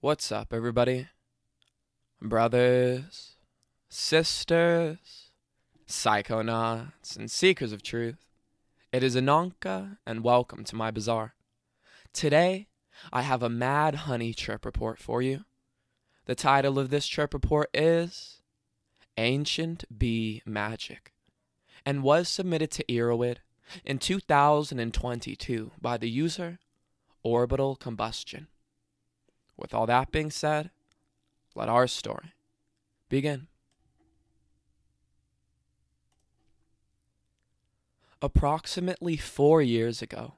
What's up, everybody? Brothers, sisters, psychonauts, and seekers of truth. It is Ananka, and welcome to my bazaar. Today, I have a mad honey trip report for you. The title of this trip report is Ancient Bee Magic, and was submitted to Erowid in 2022 by the user Orbital Combustion. With all that being said, let our story begin. Approximately 4 years ago,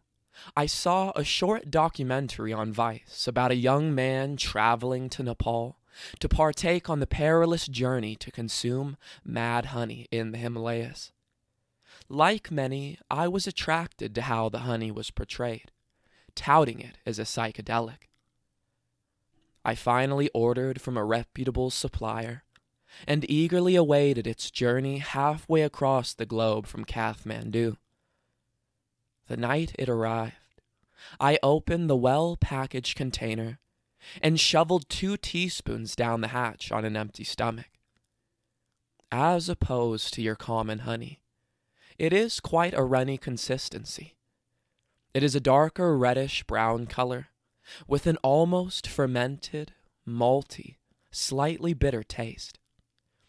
I saw a short documentary on Vice about a young man traveling to Nepal to partake on the perilous journey to consume mad honey in the Himalayas. Like many, I was attracted to how the honey was portrayed, touting it as a psychedelic. I finally ordered from a reputable supplier and eagerly awaited its journey halfway across the globe from Kathmandu. The night it arrived, I opened the well-packaged container and shoveled 2 teaspoons down the hatch on an empty stomach. As opposed to your common honey, it is quite a runny consistency. It is a darker reddish-brown color, with an almost fermented, malty, slightly bitter taste.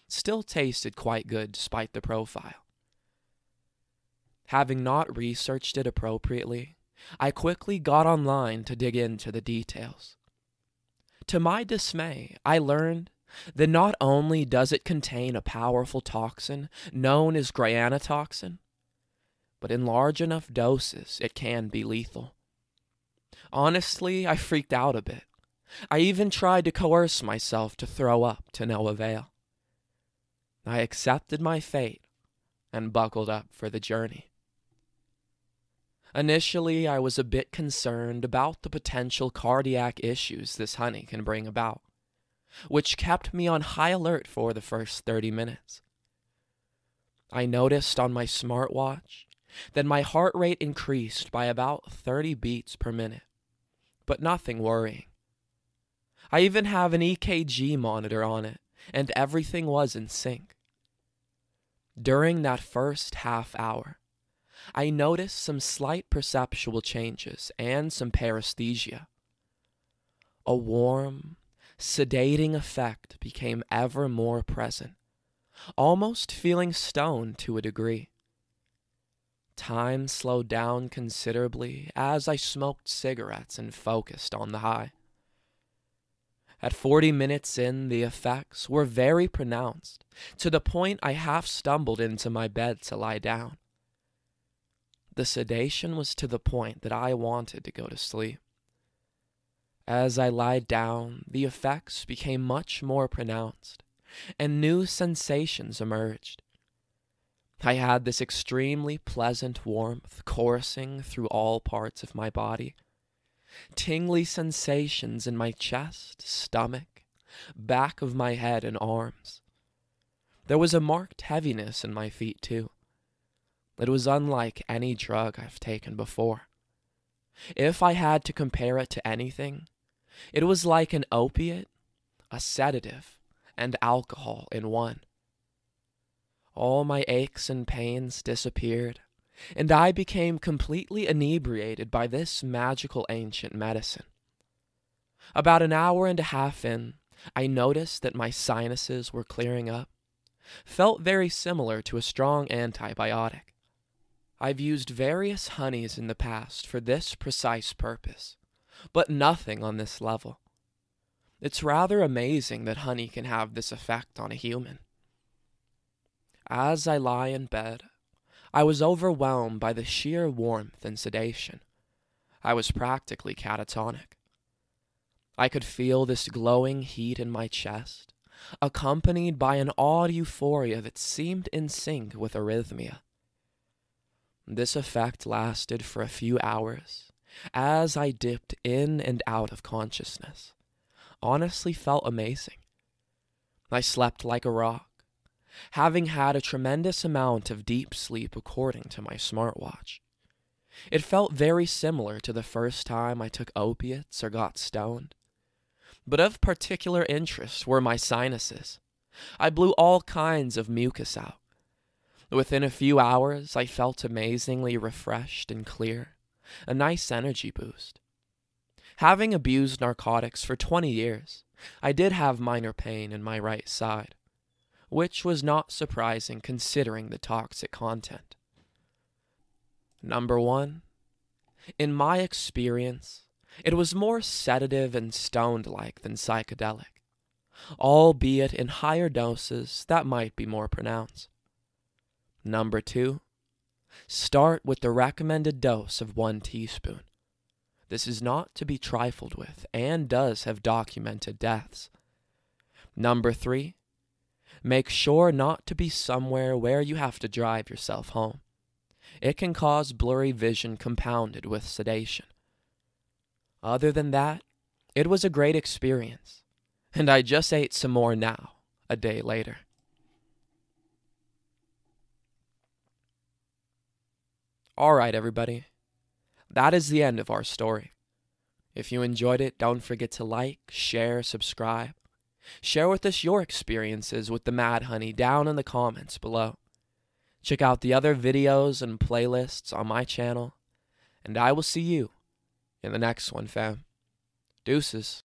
Still tasted quite good despite the profile. Having not researched it appropriately, I quickly got online to dig into the details. To my dismay, I learned that not only does it contain a powerful toxin known as granotoxin, but in large enough doses it can be lethal. Honestly, I freaked out a bit. I even tried to coerce myself to throw up to no avail. I accepted my fate and buckled up for the journey. Initially, I was a bit concerned about the potential cardiac issues this honey can bring about, which kept me on high alert for the first 30 minutes. I noticed on my smartwatch that my heart rate increased by about 30 beats per minute, but nothing worrying. I even have an EKG monitor on it, and everything was in sync. During that first half hour, I noticed some slight perceptual changes and some paresthesia. A warm, sedating effect became ever more present, almost feeling stoned to a degree. Time slowed down considerably as I smoked cigarettes and focused on the high. At 40 minutes in, the effects were very pronounced, to the point I half stumbled into my bed to lie down. The sedation was to the point that I wanted to go to sleep. As I lied down, the effects became much more pronounced, and new sensations emerged. I had this extremely pleasant warmth coursing through all parts of my body, tingly sensations in my chest, stomach, back of my head, and arms. There was a marked heaviness in my feet, too. It was unlike any drug I've taken before. If I had to compare it to anything, it was like an opiate, a sedative, and alcohol in one. All my aches and pains disappeared, and I became completely inebriated by this magical ancient medicine. About an hour and a half in, I noticed that my sinuses were clearing up. Felt very similar to a strong antibiotic. I've used various honeys in the past for this precise purpose, but nothing on this level. It's rather amazing that honey can have this effect on a human. As I lie in bed, I was overwhelmed by the sheer warmth and sedation. I was practically catatonic. I could feel this glowing heat in my chest, accompanied by an odd euphoria that seemed in sync with arrhythmia. This effect lasted for a few hours, as I dipped in and out of consciousness. Honestly felt amazing. I slept like a rock, having had a tremendous amount of deep sleep according to my smartwatch. It felt very similar to the first time I took opiates or got stoned. But of particular interest were my sinuses. I blew all kinds of mucus out. Within a few hours, I felt amazingly refreshed and clear, a nice energy boost. Having abused narcotics for 20 years, I did have minor pain in my right side, which was not surprising considering the toxic content. Number 1. In my experience, it was more sedative and stoned-like than psychedelic, albeit in higher doses that might be more pronounced. Number 2. Start with the recommended dose of 1 teaspoon. This is not to be trifled with and does have documented deaths. Number 3. Make sure not to be somewhere where you have to drive yourself home. It can cause blurry vision compounded with sedation. Other than that, it was a great experience, and I just ate some more now, a day later. Alright, everybody. That is the end of our story. If you enjoyed it, don't forget to like, share, subscribe. Share with us your experiences with the Mad Honey down in the comments below. Check out the other videos and playlists on my channel, and I will see you in the next one, fam. Deuces.